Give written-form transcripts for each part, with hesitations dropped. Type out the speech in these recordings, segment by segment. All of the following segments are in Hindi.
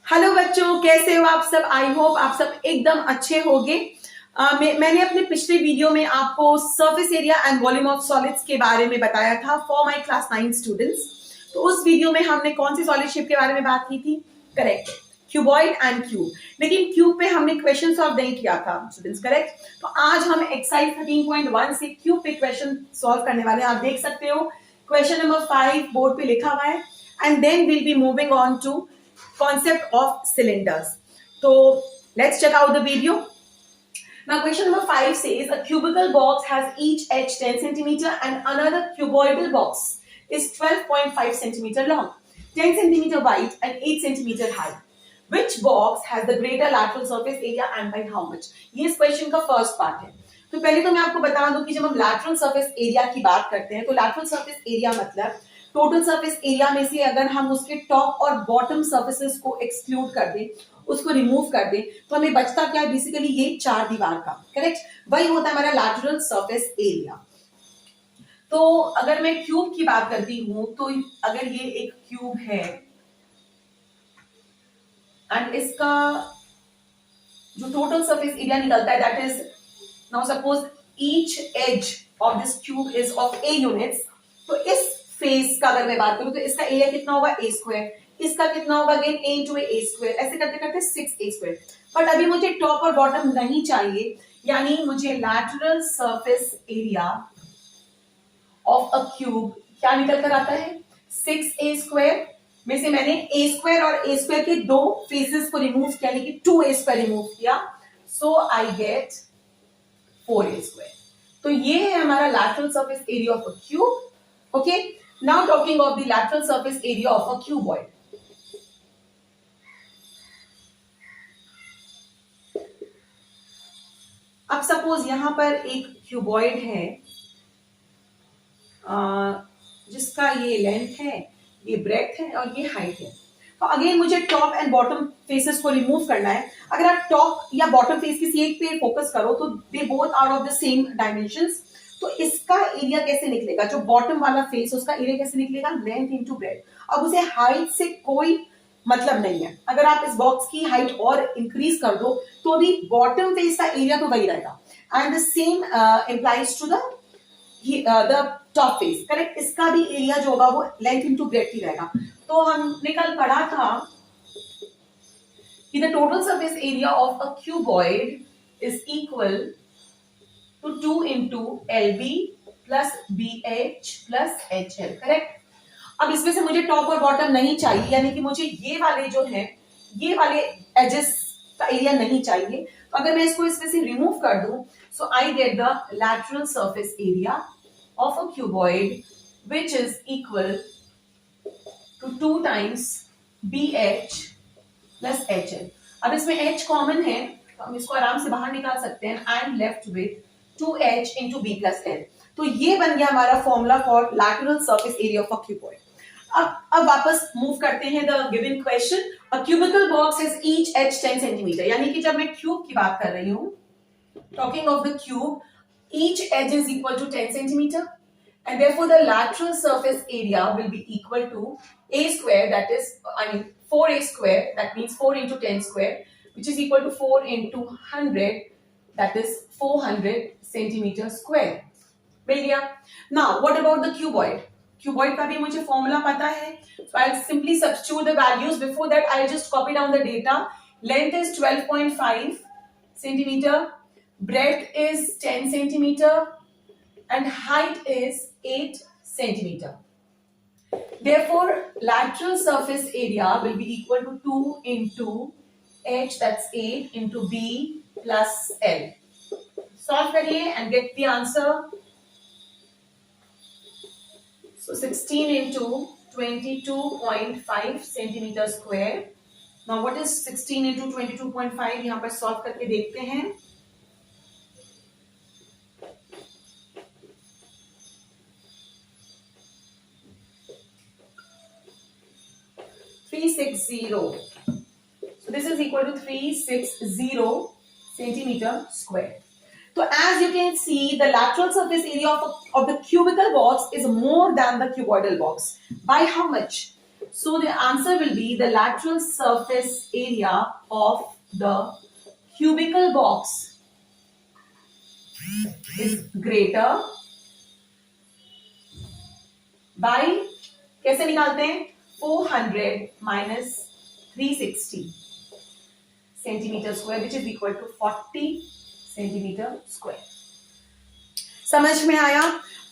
हेलो बच्चों, कैसे हो आप सब। आई होप आप सब एकदम अच्छे होंगे। मैंने अपने पिछले वीडियो में आपको surface area and volume of solids के बारे में बताया था फॉर माय क्लास 9 स्टूडेंट्स। तो उस वीडियो में हमने कौन सी सॉलिड शेप के बारे में बात की थी? Correct, cuboid and cube. लेकिन क्यूब पे हमने क्वेश्चन सॉल्व नहीं किया था स्टूडेंट्स, करेक्ट। तो आज हम एक्सरसाइज 13.1 से क्यूब पे क्वेश्चन सॉल्व करने वाले हैं। आप देख सकते हो क्वेश्चन नंबर 5 बोर्ड पे लिखा हुआ है and then will be moving on to concept of cylinders. So let's check out the video. Now question number 5 says a cubical box has each edge 10 centimeter and another cuboidal box is 12.5 centimeter long, 10 centimeter wide and 8 centimeter high. Which box has the greater lateral surface area and by how much? ये इस क्वेश्चन का फर्स्ट पार्ट है। तो पहले तो मैं आपको बता दूं कि जब हम लैटरल सरफेस एरिया की बात करते हैं तो लैटरल सरफेस एरिया मतलब टोटल सरफेस एरिया में से अगर हम उसके टॉप और बॉटम सरफेसेस को एक्सक्लूड कर दें, उसको रिमूव कर दें, तो हमें बचता क्या है? बेसिकली ये चार दीवार का, करेक्ट, वही होता है हमारा लैटरल सरफेस एरिया। तो अगर मैं क्यूब की बात करती हूं तो अगर ये एक क्यूब है एंड इसका जो टोटल सरफेस एरिया निकलता है that is, now suppose each edge of this cube is of a units, तो इस फेस का अगर मैं बात करूं तो इसका एरिया कितना होगा? ए स्क्वायर। इसका कितना होगा? अगेन ए इंटू ए स्क्वायर। ऐसे करते करते 6 ए स्क्वायर। बट अभी मुझे टॉप और बॉटम नहीं चाहिए, यानी मुझे lateral surface area of a cube क्या निकल कर आता है? 6 ए स्क्वायर में से मैंने ए स्क्वायर और ए स्क्वायर के दो फेसेस को रिमूव किया, यानी कि 2 ए स्क्वायर रिमूव किया, सो आई गेट 4 ए स्क्वायर। तो ये है हमारा lateral surface area of a cube. Okay, now talking of the lateral surface area of a cuboid. अब सपोज यहां पर एक क्यूबॉइड है जिसका ये लेंथ है, ये ब्रेथ है और ये हाइट है। तो अगेन मुझे टॉप एंड बॉटम फेसेस को रिमूव करना है। अगर आप टॉप या बॉटम फेस किसी एक पे फोकस करो तो they both are of the same dimensions. तो इसका एरिया कैसे निकलेगा? जो बॉटम वाला फेस उसका एरिया कैसे निकलेगा? Length into breadth. अब उसे हाइट से कोई मतलब नहीं है। अगर आप इस बॉक्स की हाइट और इंक्रीज कर दो तो भी बॉटम फेस का एरिया तो वही रहेगा and the same implies to the top face, correct. इसका भी एरिया जो होगा वो लेंथ इनटू ब्रेथ ही रहेगा। तो हमने कल पढ़ा था कि the total surface area of a cuboid is equal to 2 into LB plus BH plus HL, correct. अब इसमें से मुझे टॉप और बॉटम नहीं चाहिए, यानी कि मुझे ये वाले जो है, ये वाले एजेस का एरिया नहीं चाहिए। तो अगर मैं इसको इसमें से रिमूव कर दूं, so I get the lateral surface area of a cuboid which is equal to 2 times BH plus HL। अब इसमें H कॉमन है तो हम इसको आराम से बाहर निकाल सकते हैं। I am left with 2H into B plus L। तो ये बन गया हमारा formula for lateral surface area of a cuboid. अब वापस मूव करते हैं the given question. A cubical box has each edge 10 centimetre, यानी कि जब मैं क्यूब की बात कर रही हूं, talking of the cube, each edge is equal to 10 centimetre and therefore the lateral surface area will be equal to a square, that is 4a square, that means 4 into 10 square, which is equal to 4 into 100, that is 400 centimeter square। मिल गया। Now what about the cuboid? Cuboid का भी मुझे फॉर्मूला पता है, so I'll simply substitute the values। Before that I'll just copy down the data। Length is 12.5 centimeter, breadth is 10 centimeter and height is 8 centimeter। Therefore lateral surface area will be equal to 2 into H, that's 8, into B plus L। Solve करिए and get the answer। So 16 into 22.5 centimeter square। Now what is 16 into 22.5? यहाँ पर solve करके देखते हैं। 360। So this is equal to 360 centimeter square। So as you can see, the lateral surface area of the cubical box is more than the cuboidal box. By how much? So the answer will be the lateral surface area of the cubical box is greater by, कैसे निकालते हैं, 400 minus 360 centimetre square which is equal to 40 centimetre square. समझ में आया?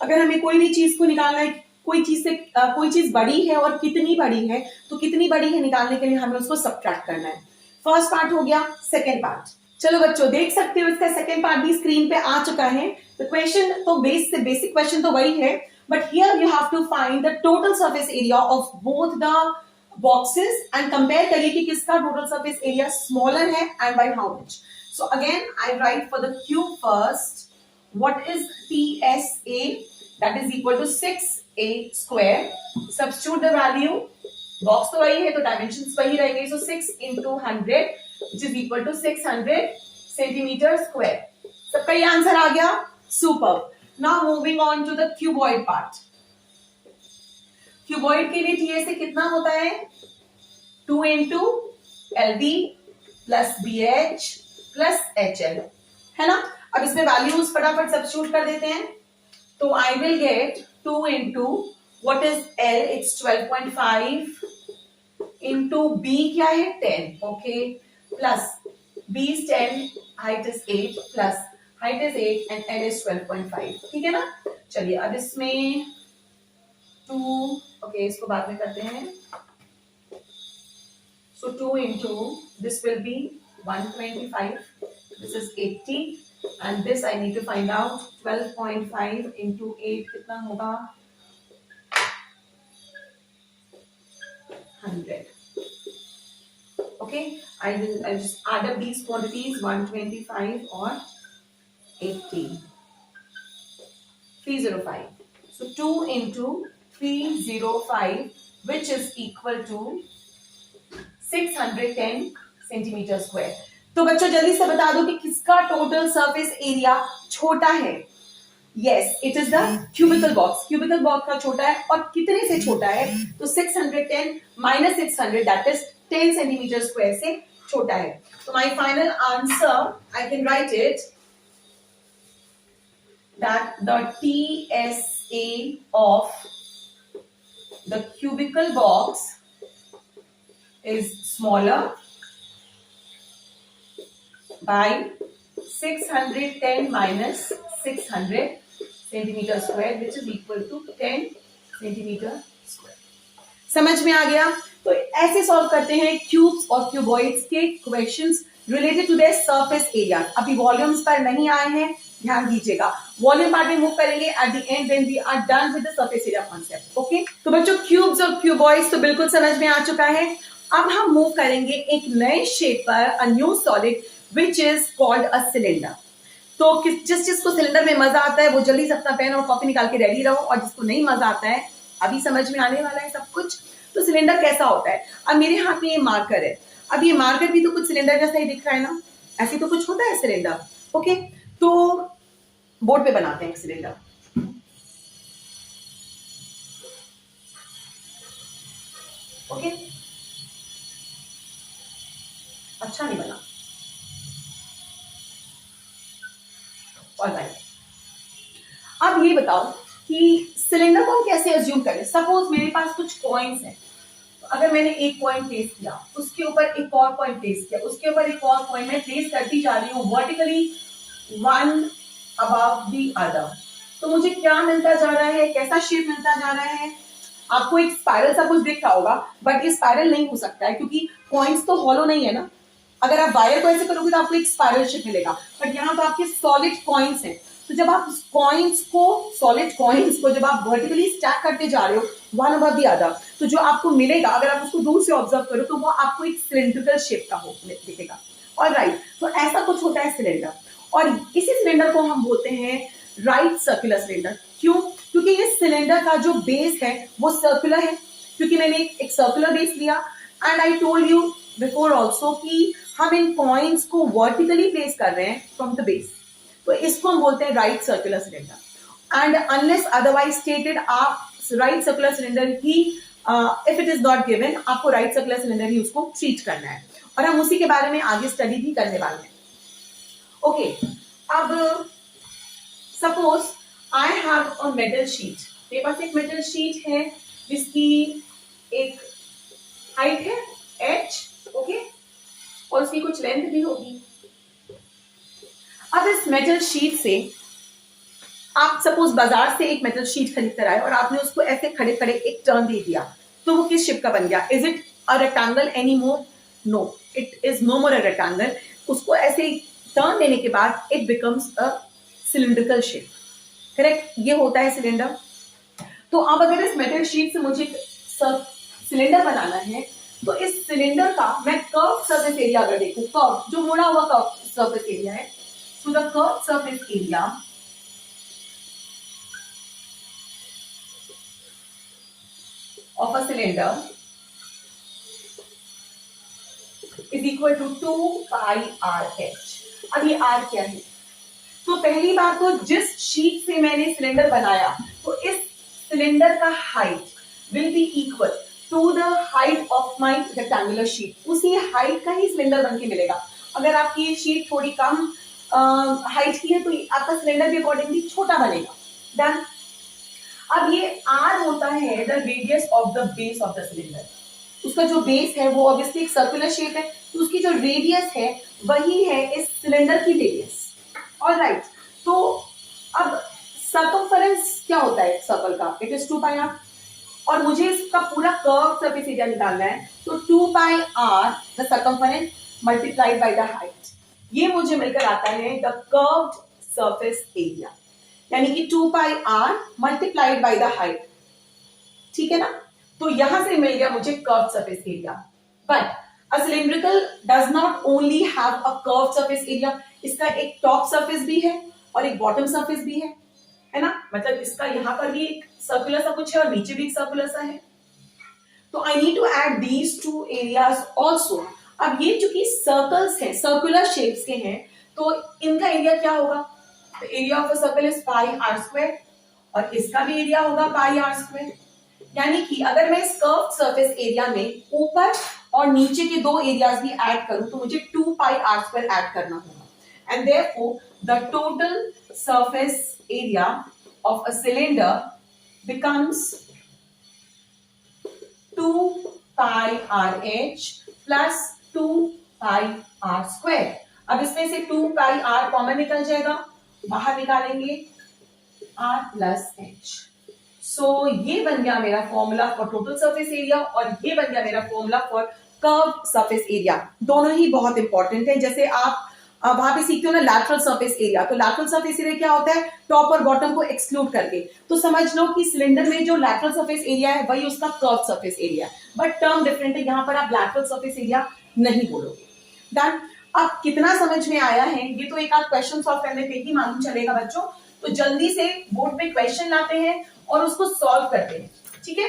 अगर हमें कोई भी चीज को निकालना है, कोई चीज बड़ी है और कितनी बड़ी है, तो कितनी बड़ी है निकालने के लिए हमें उसको सब्ट्रैक्ट करना है। फर्स्ट पार्ट हो गया। सेकेंड पार्ट, चलो बच्चों देख सकते हो इसका सेकेंड पार्ट भी स्क्रीन पे आ चुका है। तो क्वेश्चन तो बेसिक क्वेश्चन तो वही है, but here you have to find the total surface area of both the boxes and compare करिए कि किसका टोटल सरफेस एरिया स्मॉलर है and by how much. So again I write for the cube first, what is TSA, that is equal to 6A square. Substitute the value, box तो वही है तो dimensions वही रहेंगे, so 6 into 100 which is equal to 600 centimeter square. सबका ये आंसर आ गया? Super. Now moving on to the cuboid part. Cuboid के लिए TSA कितना होता है? 2 into LB plus BH plus HL, है ना? अब इसमें वैल्यूज फटाफट सब्स्टिट्यूट कर देते हैं। तो I will get 2 into what is L, it's 12.5 into B क्या है 10, okay, plus B is 10, height is 8 plus height is 8 and L is 12.5, ठीक है ना। चलिए अब इसमें 2, ओके इसको बाद में करते हैं। सो 2 into this will B 125, this is 80 and this I need to find out, 12.5 into 8 कितना होगा, 100, okay. I'll just add up these quantities, 125 or 80, 305. So 2 into 305 which is equal to 610 centimeter square. तो बच्चों जल्दी से बता दो कि किसका टोटल सरफेस एरिया छोटा है। Yes, it is the cubical box. Cubical box का छोटा है और कितने से छोटा है? तो 610 minus 600 that is 10 centimetre square से छोटा है। तो my final answer I can write it that the TSA of the cubical box is smaller by 610 minus 600 centimeter square which is equal to 10 centimeter square. समझ में आ गया? तो ऐसे सॉल्व करते हैं क्यूब्स और क्यूबॉइड्स के questions related to their surface area. अभी वॉल्यूम्स पर नहीं आए हैं, ध्यान दीजिएगा। वॉल्यूम पार्ट में मूव करेंगे at the end when we are done with the surface area concept, okay. तो बच्चों क्यूब्स और क्यूबॉइड्स तो बिल्कुल समझ में आ चुका है। अब हम मूव करेंगे एक नए शेप पर, a new solid which is called a cylinder. तो जिसको सिलेंडर में मजा आता है वो जल्दी से अपना पेन और कॉपी निकाल के रेडी रहो, और जिसको नहीं मजा आता है अभी समझ में आने वाला है सब कुछ। तो सिलेंडर कैसा होता है? अब मेरे हाथ में ये मार्कर है, अब ये मार्कर भी तो कुछ सिलेंडर जैसा ही दिख रहा है ना, ऐसे तो कुछ होता है सिलेंडर, ओके। तो बोर्ड पे बनाते हैं एक सिलेंडर, ओके। अच्छा नहीं बना, ऑलराइट। अब ये बताओ कि सिलेंडर को हम कैसे अज्यूम करें। सपोज मेरे पास कुछ कॉइन्स हैं, तो अगर मैंने एक कॉइन प्लेस किया, उसके ऊपर एक और कॉइन प्लेस किया, उसके ऊपर एक और कॉइन मैं प्लेस करती जा रही हूँ vertically, one above the other, तो मुझे क्या मिलता जा रहा है, कैसा शेप मिलता जा रहा है? आपको एक स्पाइरल सा कुछ दिख रहा होगा, बट ये स्पाइरल नहीं हो सकता है क्योंकि कॉइन्स तो हॉलो नहीं है ना। अगर आप वायर को ऐसे करोगे तो आपको एक स्पाइरल शेप मिलेगा, बट यहाँ तो आपके सॉलिड कॉइन्स हैं। तो जब आप कॉइन्स को, सॉलिड कॉइन्स को जब आप वर्टिकली स्टैक करते जा रहे हो वन अबव द अदर, तो जो आपको मिलेगा अगर आप उसको दूर से ऑब्जर्व करो तो वो आपको एक सिलेंड्रिकल शेप का दिखेगा, ऑलराइट। तो ऐसा कुछ होता है सिलेंडर, और इसी सिलेंडर को हम बोलते हैं राइट सर्कुलर सिलेंडर। क्यों? क्योंकि ये सिलेंडर का जो बेस है वो सर्कुलर है, क्योंकि मैंने एक सर्कुलर बेस लिया, and I told you before also कि हम इन कॉइन्स को वर्टिकली प्लेस कर रहे हैं फ्रॉम द बेस, तो इसको हम बोलते हैं right circular cylinder. And unless otherwise stated, आप राइट सर्कुलर सिलेंडर ही if it is not given, आपको राइट सर्कुलर सिलेंडर ही उसको ट्रीट करना है, और हम उसी के बारे में आगे स्टडी भी करने वाले हैं. ओके, अब suppose I have a metal sheet. मेरे पास एक मेटल शीट है जिसकी एक हाइट है h, ओके, और उसकी कुछ लेंथ भी होगी. अब इस मेटल शीट से आप सपोज बाजार से एक मेटल शीट खरीद कर आए और आपने उसको ऐसे खड़े खड़े एक टर्न दे दिया, तो वो किस शेप का बन गया? Is it a rectangle any more? No, it is no more a rectangle. उसको ऐसे टर्न देने के बाद it becomes a cylindrical shape. Correct, ये होता है सिलेंडर. तो अब अगर इस मेटल शीट से मुझे सिलेंडर बनाना है, तो इस सिलेंडर का मैं कर्व सरफेस एरिया अगर देखूं, कर्व जो मुड़ा हुआ कर्व सरफेस एरिया है, so the curve surface area of a cylinder is equal to 2 pi RH. अब ये R क्या है? तो पहली बात तो जिस शीट से मैंने सिलेंडर बनाया, तो इस सिलेंडर का height will be equal to the height of my rectangular sheet. उसी हाइट का ही सिलेंडर बनके मिलेगा. अगर आपकी ये शीट थोड़ी कम हाइट की है तो आपका सिलेंडर भी अकॉर्डिंगली छोटा बनेगा. डन. अब ये R होता है the radius of the base of the cylinder. उसका जो बेस है वो ऑब्वियसली एक सर्कुलर शेप है, तो उसकी जो रेडियस है वही है इस सिलेंडर की रेडियस. ऑलराइट, तो अब सर्कमफरेंस क्या होता है सर्कल का? इट इज 2 पाई r, और मुझे इसका पूरा कर्व सरफेस एरिया निकालना है, तो 2 पाई r the circumference multiplied by the height. ये मुझे मिलकर आता है द कर्व्ड सरफेस एरिया, यानी कि 2 पाई r multiplied by the height. ठीक है ना? तो यहां से मिल गया मुझे curved surface area. But a cylindrical does not only have a curved surface area. इसका एक टॉप सरफेस भी है और एक बॉटम सरफेस भी है ना? मतलब इसका यहां पर भी एक सर्कुलर सा कुछ है और नीचे भी एक सर्कुलर सा है. तो I need to add these two areas also. अब ये चूंकि सर्कल्स हैं, सर्कुलर शेप्स के हैं, तो इनका एरिया क्या होगा? Area of a circle is pi r square, और इसका भी एरिया होगा पाई आर स्क्वायर. यानी कि अगर मैं इस कर्व सरफेस एरिया में ऊपर और नीचे के दो एरियाज भी ऐड करूं, तो मुझे 2 पाई आर स्क्वायर ऐड करना होगा. And therefore the total surface area of a cylinder becomes 2 pi r h plus 2 pi r square. अब इसमें से 2 पाई आर कॉमन निकल जाएगा, बाहर निकालेंगे आर प्लस एच. सो ये बन गया मेरा formula for total surface area, और ये बन गया मेरा formula for curve surface area. दोनों ही बहुत इंपॉर्टेंट है. जैसे आप वहां पे सीखते हो ना लैटरल सरफेस एरिया, तो लैटरल सरफेस एरिया क्या होता है? टॉप और बॉटम को एक्सक्लूड करके. तो समझ लो कि सिलेंडर में जो लैटरल सरफेस एरिया है वही उसका curve surface area, but term different है. यहां पर आप लैटरल सरफेस एरिया नहीं बोलोगे. डन. अब कितना समझ में आया है ये तो एक आध क्वेश्चन सॉल्व करने पे ही मालूम चलेगा बच्चों. तो जल्दी से बोर्ड पे क्वेश्चन लाते हैं और उसको सॉल्व करते हैं. ठीक है?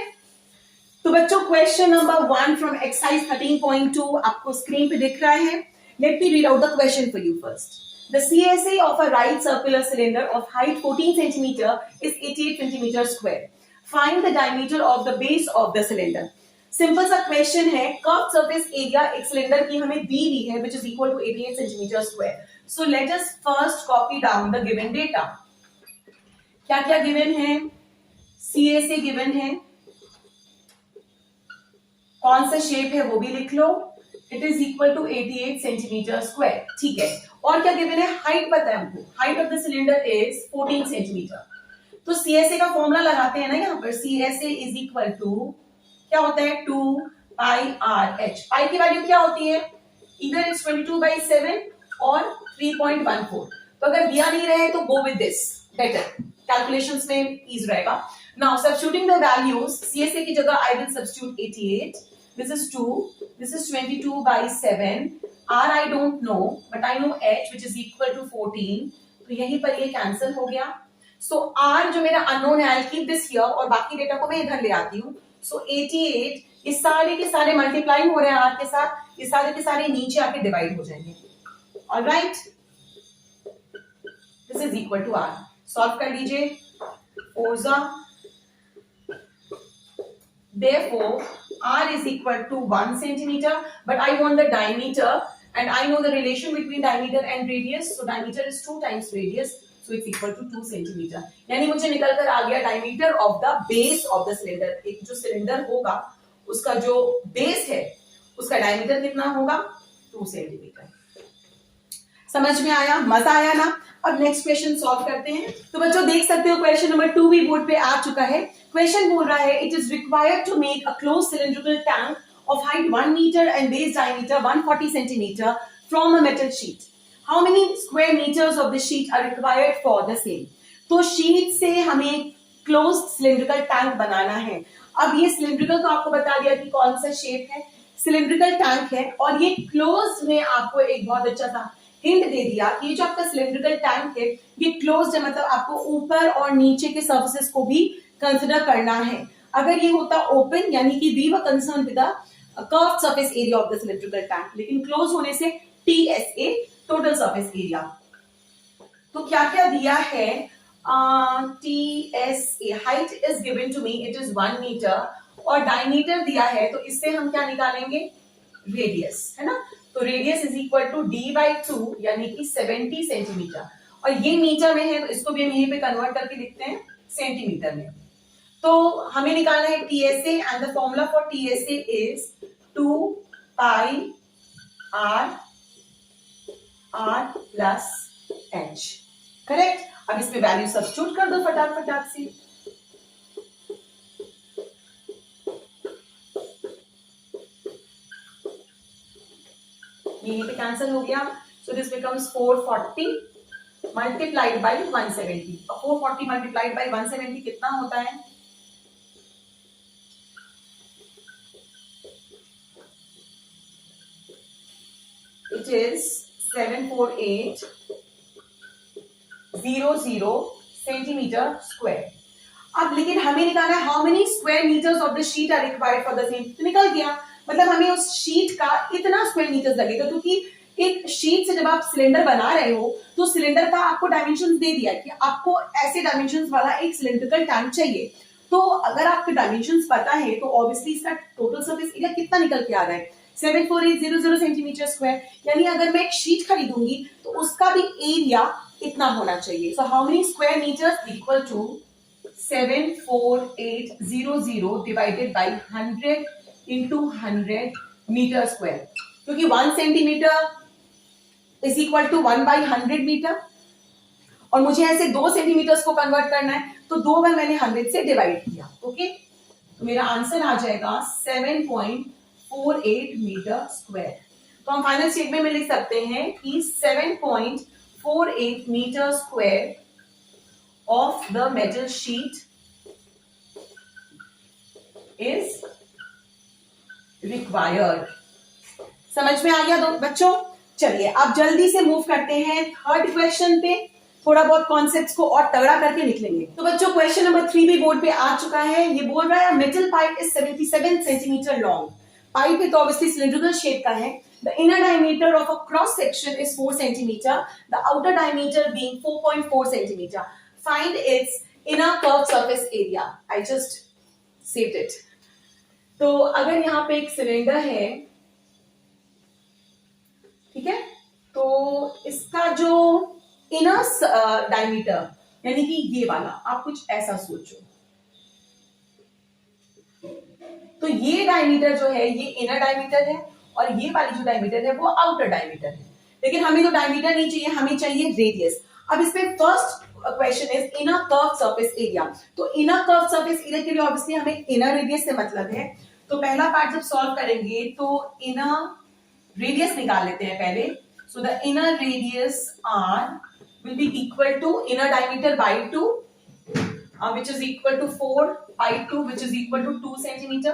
तो बच्चों क्वेश्चन नंबर 1 फ्रॉम एक्सरसाइज 13.2 आपको स्क्रीन पे दिख रहा है. Let me read out the question for you first. The CSA of a right circular cylinder of height 14 cm is 88 cm square. Find the diameter of the base of the cylinder. Simple सा क्वेश्चन है. कर्व सरफेस एरिया एक सिलेंडर की हमें दी हुई है which is equal to 88 cm square. So let us first copy down the given data. क्या क्या गिवन है? CSA गिवन है, कौन सा शेप है वो भी लिख लो. It is equal to 88 centimetre square. ठीक है. और क्या गिवन है? हाइट पता है हमको. Height of the cylinder is 14 centimetre. तो CSA का फॉर्मूला लगाते हैं ना यहाँ पर. CSA इज इक्वल टू क्या होता है? 2 पाई आर एच. पाई की वैल्यू क्या होती है? इधर इट्स 22/7 और 3.14. तो अगर दिया नहीं रहे तो go with this, better calculations में ईज रहेगा. Now substituting the values, CSA की जगह I will substitute 88. This is 2, this is 22/7. R I don't know, but I know H which is equal to 14. तो यहीं पर ये कैंसिल हो गया. सो R जो मेरा अननोन है, I'll keep this here और बाकी डेटा को मैं इधर ले आती हूँ. सो 88 ये सारे के सारे मल्टीप्लाई हो रहे हैं R के साथ, ये सारे के सारे नीचे आके डिवाइड हो जाएंगे. Alright, this is equal to R. Solve कर लीजिए. 4 जा therefore r is equal to 1 centimeter, but I want the diameter and I know the relation between diameter and radius, so diameter is 2 times radius, so it's equal to 2 centimeter. यानी मुझे निकल कर आ गया diameter of the base of the cylinder, एक जो सिलेंडर होगा उसका जो बेस है उसका डायमीटर कितना होगा, 2 सेंटीमीटर। समझ में आया, मजा आया ना। अब नेक्स्ट क्वेश्चन सॉल्व करते हैं। तो बच्चों देख सकते हो क्वेश्चन नंबर 2 भी बोर्ड पे आ चुका है। क्वेश्चन बोल रहा है it is required to make a close cylindrical tank of height 1 metre and base diameter 140 centimetre from a metal sheet. How many square metres of the sheet are required for the same. तो शीट से हमें क्लोज सिलिंड्रिकल टैंक बनाना है। अब ये सिलिंड्रिकल तो आपको बता दिया कि कौन सा शेप है, सिलिंड्रिकल टैंक है, और ये क्लोज में आपको एक बहुत अच्छा सा हिंट दे दिया कि ये जो आपका सिलिंड्रिकल टैंक है ये क्लोज्ड है, मतलब आपको ऊपर और नीचे के सर्फेसेस को भी कंसिडर करना है। अगर ये होता ओपन यानी कि we were concern with the curved surface area of the cylindrical tank, लेकिन क्लोज होने से टीएसए टोटल सरफेस एरिया। तो क्या क्या दिया है, TSA height is given to me, it is 1 metre, और डायमीटर दिया है, तो इससे हम क्या निकालेंगे, रेडियस, है ना। तो radius is equal to d by 2 यानी कि 70 सेंटीमीटर, और ये मीटर में है तो इसको भी हम यहीं पे कन्वर्ट करके लिखते हैं सेंटीमीटर में। तो हमें निकालना है TSA and the formula for TSA is 2 pi r plus h, correct. अब इसमें वैल्यू सब्स्टिट्यूट कर दो फटाफट से। ये पे कैंसिल हो गया, so this becomes 440 multiplied by 170। 440 multiplied by 170 कितना होता है, इट इज 74800 सेंटीमीटर स्क्वायर। अब लेकिन हमें निकालना है how many square metres of the sheet are required for the same. तो निकल गया, मतलब हमें उस शीट का इतना स्क्वायर मीटर्स लगेगा, क्योंकि एक शीट से जब आप सिलेंडर बना रहे हो तो सिलेंडर का आपको डायमेंशंस दे दिया कि आपको ऐसे डायमेंशंस वाला एक सिलिंड्रिकल टैंक चाहिए। तो अगर आपके डायमेंशंस पता है तो ऑब्वियसली इसका टोटल सरफेस एरिया कितना निकल के आ रहा है, 74800 सेंटीमीटर स्क्वायर। यानी अगर मैं एक शीट खरीदूंगी तो उसका भी एरिया इतना होना चाहिए। So how many square metres equal to 74800 divided by 100 into 100 metre square, क्योंकि 1 centimetre is equal to 1 by 100 metre, और मुझे ऐसे 2 सेंटीमीटर्स को कन्वर्ट करना है, तो 2 बार मैंने 100 से डिवाइड किया। ओके, तो मेरा आंसर आ जाएगा 7.48 मीटर स्क्वायर। तो हम फाइनल स्टेटमेंट में लिख सकते हैं कि 7.48 metre square of the metal sheet is required. समझ में आ गया बच्चों। चलिए अब जल्दी से मूव करते हैं थर्ड क्वेश्चन पे, थोड़ा बहुत कॉन्सेप्ट्स को और तगड़ा करके निकलेंगे। तो बच्चों क्वेश्चन नंबर 3 भी बोर्ड पे आ चुका है। ये बोल रहा है metal pipe is 77 centimetre long. Pipe है तो ऑब्वियसली सिलिंड्रिकल शेप का है। The inner diameter of a cross section is 4 centimetre, the outer diameter being 4.4 centimetre. Find its inner curve surface area. I just saved it. तो अगर यहाँ पे एक सिलेंडर है, ठीक है, तो इसका जो इनर डायमीटर यानी कि ये वाला, आप कुछ ऐसा सोचो, तो ये डायमीटर जो है ये इनर डायमीटर है और ये वाली जो डायमीटर है वो आउटर डायमीटर है। लेकिन हमें तो डायमीटर नहीं चाहिए, हमें चाहिए रेडियस। अब इसमें first question is inner curve surface area. तो इनर कर्व सरफेस एरिया के लिए ऑब्वियसली हमें इनर रेडियस से मतलब है। तो पहला पार्ट जब सॉल्व करेंगे तो इनर रेडियस निकाल लेते हैं पहले। So the inner radius r will be equal to inner diameter by 2 which is equal to 4 by 2 which is equal to 2 centimeter।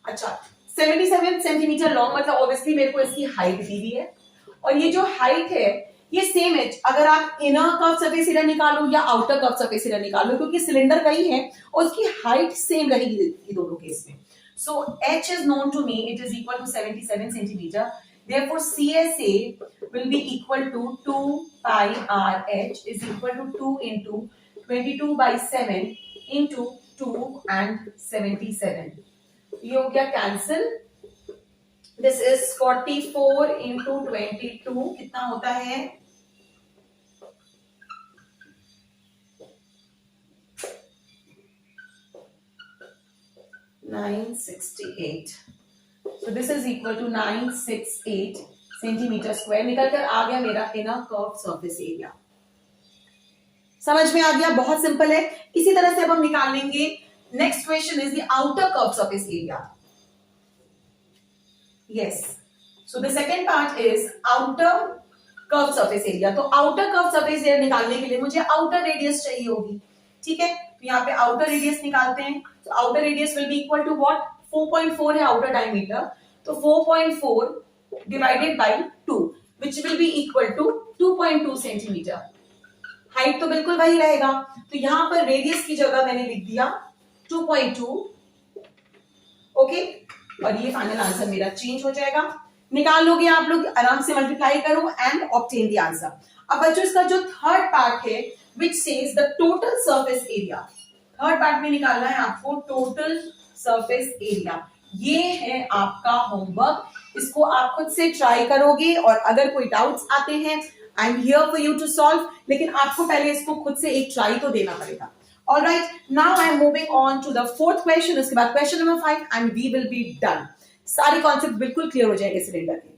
अच्छा 77 सेंटीमीटर लॉन्ग, मतलब ऑब्वियसली मेरे को इसकी हाइट दी हुई है, और ये जो हाइट है ये सेम है। अगर आप इनर कर्व सरफेस एरिया निकालो या आउटर कर्व सरफेस एरिया निकालो, क्योंकि सिलेंडर का ही है और उसकी हाइट सेम रहेगी दोनों केस में। सो h is known to me, it is equal to 77 centimeter. Therefore, CSA will be equal to 2 pi RH is equal to 2 into 22 by 7 into 2 and 77. ये हो गया कैंसिल। दिस इज 44 इंटू 22 कितना होता है? 968। So this is equal to 968 centimetre square. निकल कर आ गया मेरा इनर कर्व सरफेस एरिया। समझ में आ गया? बहुत सिंपल है। इसी तरह से अब हम निकाल लेंगे। Next question is the outer curve surface area. Yes, so the second part is outer curve surface area. तो आउटर कर्व सरफेस एरिया निकालने के लिए मुझे आउटर रेडियस चाहिए होगी। ठीक है, तो यहाँ पे आउटर रेडियस निकालते हैं। तो outer radius will be equal to what? 4.4 है आउटर डायमीटर, तो 4.4 divided by 2 which will be equal to 2.2 centimetre. Height तो बिल्कुल वही रहेगा, तो यहां पर रेडियस की जगह मैंने लिख दिया 2.2। ओके, और ये फाइनल आंसर मेरा चेंज हो जाएगा। निकाल लोगे आप लोग, आराम से मल्टीप्लाई करो एंड ऑब्टेन द आंसर। अब बच्चों इसका जो थर्ड पार्ट है which says the total surface area, third part में निकालना है आपको टोटल सरफेस एरिया। ये है आपका होमवर्क, इसको आप खुद से ट्राई करोगे और अगर कोई डाउट्स आते हैं I am here for you to solve, लेकिन आपको पहले इसको खुद से एक ट्राई तो देना पड़ेगा। Alright, now I am moving on to the fourth question. उसके बाद question number 5 and we will be done. सारे कॉन्सेप्ट बिल्कुल क्लियर हो जाएंगे सिलेंडर के।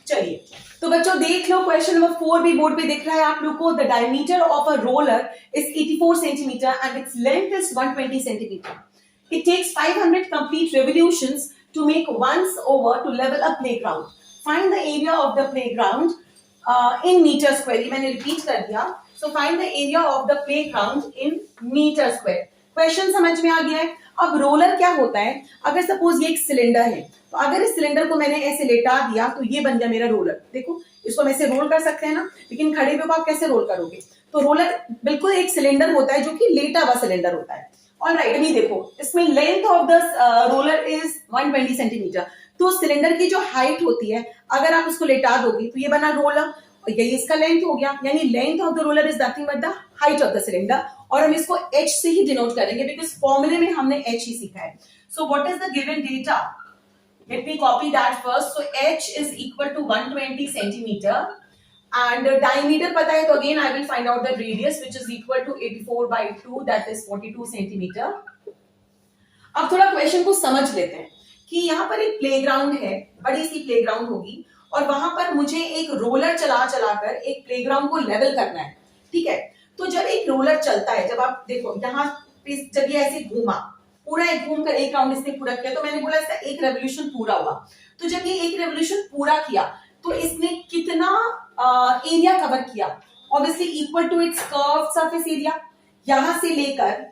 चलिए तो बच्चों देख लो, क्वेश्चन नंबर 4 भी बोर्ड पे दिख रहा है आप लोग को। The diameter of a roller is 84 centimetre and its length is 120 centimetre. It takes 500 complete revolutions to make once over to level a playground. Find the area of the playground in meter square. ये मैंने repeat कर दिया. So find the area of the playground in meter square. Question समझ में आ गया है। अब रोलर क्या होता है? अगर सपोज ये एक सिलेंडर है, तो अगर इस सिलेंडर को मैंने ऐसे लेटा दिया तो ये बन गया मेरा रोलर। देखो, इसको हम ऐसे रोल कर सकते हैं ना, लेकिन खड़े पे आप कैसे रोल करोगे? तो रोलर बिल्कुल एक सिलेंडर होता है जो कि लेटा हुआ सिलेंडर होता है। ऑलराइट, अभी देखो इसमें length of the roller is 120 centimetre. तो सिलेंडर की जो हाइट होती है, अगर आप उसको लेटा दोगे तो ये बना रोलर, यही इसका लेंथ हो गया। यानी length of the roller is nothing but the height of the cylinder, और हम इसको h से ही डिनोट करेंगे बिकॉज फॉर्मूले में हमने h ही सीखा है। So what is the given data? Let me copy that first. So h is equal to 120 centimetre and diameter पता है, तो again I will find out the radius which is equal to 84 by 2 that is 42 centimetre. अब थोड़ा क्वेश्चन को समझ लेते हैं कि यहाँ पर एक प्लेग्राउंड है, बड़ी सी प्लेग्राउंड होगी, और वहां पर मुझे एक रोलर चला चलाकर एक प्लेग्राउंड को लेवल करना है। ठीक है, तो जब एक रोलर चलता है, जब आप देखो यहाँ पे जब ये ऐसे घूमा, पूरा एक घूम कर एक राउंड इसने पूरा किया, तो मैंने बोला इसका एक रेवोल्यूशन पूरा हुआ। तो जब ये एक रेवोल्यूशन पूरा किया तो इसने कितना एरिया कवर किया? Obviously equal to its curve surface area. यहां से लेकर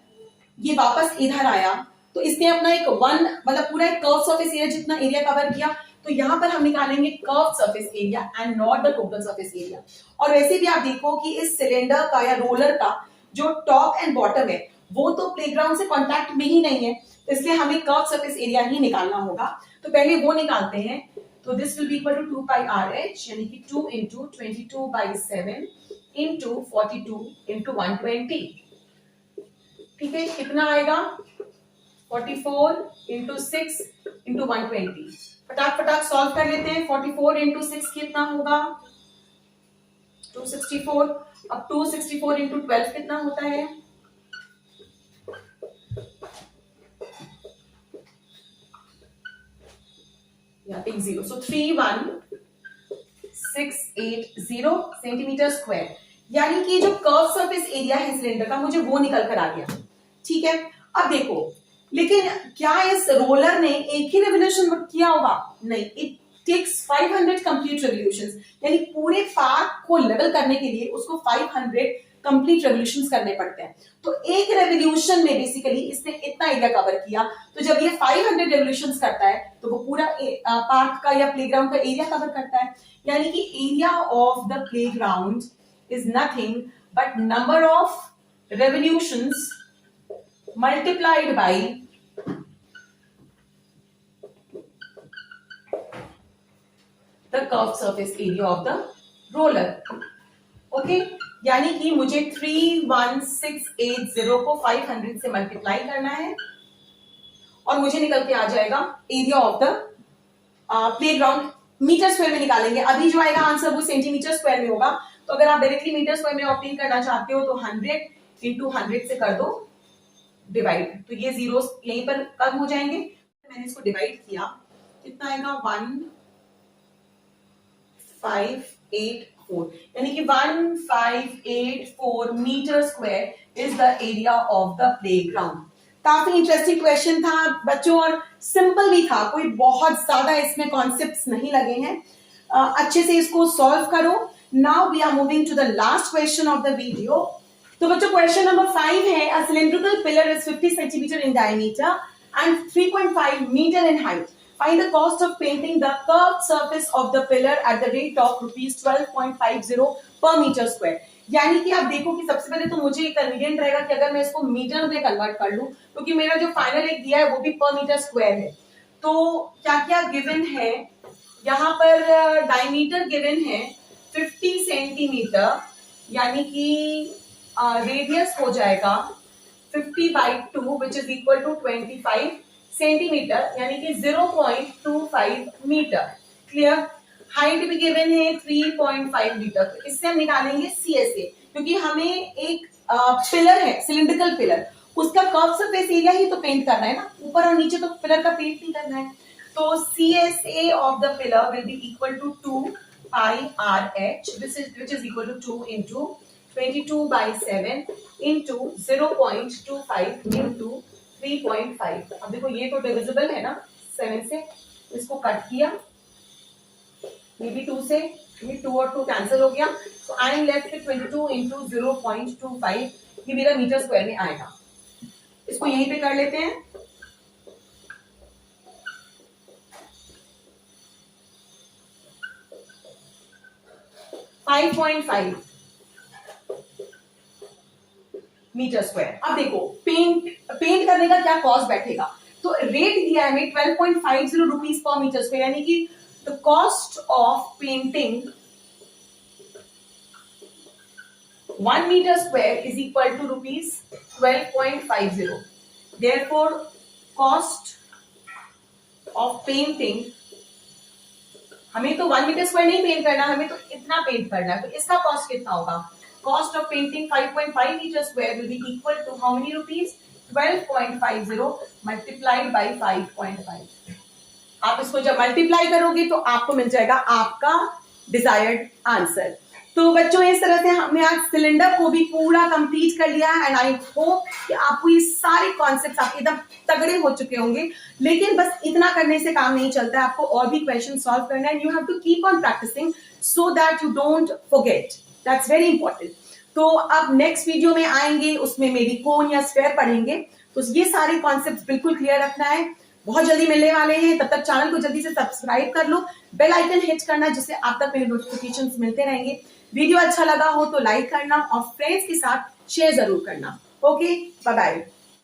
ये वापस इधर आया तो इसने अपना एक मतलब पूरा एक कर्व सरफेस एरिया जितना एरिया कवर किया। तो यहां पर हम निकालेंगे curve surface area and not the total surface area. और वैसे भी आप देखो कि इस सिलेंडर का या रोलर का जो टॉप एंड बॉटम है वो तो प्लेग्राउंड से कॉन्टैक्ट में ही नहीं है, इसलिए हमें कर्व सरफेस एरिया ही निकालना होगा। तो पहले वो निकालते हैं। तो this will be equal to 2 pi r h, यानी कि 2 इंटू 22/7 इंटू 42 इंटू 120। ठीक है, कितना आएगा? 44 इंटू 6 इंटू 120। फटाक फटाक सॉल्व कर लेते हैं। 44 इंटू 6 कितना होगा? 264। अब 264 इंटू 12 कितना होता है? टिक 0। सो 31680 सेंटीमीटर स्क्वायर, यानी कि जो कर्व सरफेस एरिया है सिलेंडर का, मुझे वो निकल कर आ गया। ठीक है, अब देखो, लेकिन क्या इस रोलर ने एक ही रेवोल्यूशन किया होगा? नहीं, इट टेक्स 500 कंप्लीट रेवोल्यूशंस, यानी पूरे पार्क को लेवल करने के लिए उसको 500 कंप्लीट रेवोल्यूशंस करने पड़ते हैं। तो एक रेवोल्यूशन में बेसिकली इसने इतना एरिया कवर किया। तो जब ये 500 रेवोल्यूशंस करता है तो वो पूरा पार्क का या प्लेग्राउंड का एरिया कवर करता है। यानी कि area of the playground is nothing but number of revolutions multiplied by the curved surface area of the roller. Okay, यानी कि मुझे 31680 को 500 से मल्टीप्लाई करना है और मुझे निकल के आ जाएगा area of the playground. Metre square में निकालेंगे, अभी जो आएगा आंसर वो सेंटीमीटर स्क्वायर में होगा। तो अगर आप डायरेक्टली मीटर स्क्वायर में ऑब्टेन करना चाहते हो तो 100 इंटू 100 से कर दो डिवाइड, तो ये जीरो यहीं पर कम हो जाएंगे। मैंने इसको डिवाइड किया, कितना आएगा 1584, यानी कि 1584 metre square is the area of the playground. काफी इंटरेस्टिंग क्वेश्चन था बच्चों और सिंपल भी था, कोई बहुत ज्यादा इसमें कॉन्सेप्ट्स नहीं लगे हैं। अच्छे से इसको सॉल्व करो। Now we are moving to the last question of the video. तो बच्चों क्वेश्चन नंबर 5 है, a cylindrical pillar is 50 centimetre in diameter and 3.5 meter in height. Find the cost of painting the curved surface of the pillar at the rate of rupees 12.50 per meter square. यानी कि आप देखो कि सबसे पहले तो मुझे कन्वीनियंट रहेगा कि अगर मैं इसको मीटर में कन्वर्ट कर लूं, क्योंकि मेरा जो फाइनल एक दिया है वो भी पर मीटर स्क्वायर है। तो क्या क्या गिवन है यहाँ पर, डायमीटर गिवन है 50 सेंटीमीटर, यानी कि रेडियस हो जाएगा 50/2 which is equal to 25 centimetre, यानी कि 0.25 मीटर। क्लियर। हाइट भी गिवन है 3.5 मीटर। तो इससे हम निकालेंगे CSA, क्योंकि हमें एक पिलर है सिलिंड्रिकल पिलर, उसका कर्व सरफेस एरिया ही तो पेंट करना है ना, ऊपर और नीचे तो पिलर का पेंट नहीं करना है। तो CSA of the pillar will be equal to 2πRH which is equal to 2 into 22/7 into 0.25 into 3.5। अब देखो ये तो डिविजिबल है ना 7 से, इसको कट किया, ये भी 2 से, ये 2 और 2 कैंसिल हो गया। So I am left with 22 into 0.25, ये मेरा मीटर स्क्वायर में आएगा। इसको यहीं पे कर लेते हैं। .5 मीटर स्क्वायर। अब देखो पेंट करने का क्या कॉस्ट बैठेगा, तो रेट दिया है हमें 12.50 रुपीज पर मीटर स्क्वायर, यानी कि the cost of painting 1 metre square is equal to rupees 12.50। Therefore cost of painting, हमें तो 1 मीटर स्क्वायर नहीं पेंट करना, हमें तो इतना पेंट करना है, तो इसका कॉस्ट कितना होगा। Cost of painting 5.5 meter square will be equal to how many rupees? 12.50 multiplied by 5.5। आप इसको जब मल्टीप्लाई करोगे तो आपको मिल जाएगा आपका डिजायर्ड आंसर। तो बच्चों इस तरह से हमने आज सिलेंडर को भी पूरा कंप्लीट कर लिया है एंड आई होप कि आपको ये सारे कॉन्सेप्ट्स आपके एकदम तगड़े हो चुके होंगे। लेकिन बस इतना करने से काम नहीं चलता है, आपको और भी क्वेश्चन सॉल्व करना है। You have to keep on practising so that you don't forget, that's very important. तो अब नेक्स्ट वीडियो में आएंगे, उसमें मेरी कोन या स्क्वायर पढ़ेंगे, तो ये सारे कॉन्सेप्ट्स बिल्कुल क्लियर रखना है। बहुत जल्दी मिलने वाले हैं, तब तक चैनल को जल्दी से सब्सक्राइब कर लो, बेल आइकन हिट करना जिससे आप तक मेरे नोटिफिकेशंस मिलते रहेंगे। वीडियो अच्छा लगा हो तो लाइक करना और फ्रेंड्स के साथ शेयर जरूर करना। Okay, bye bye.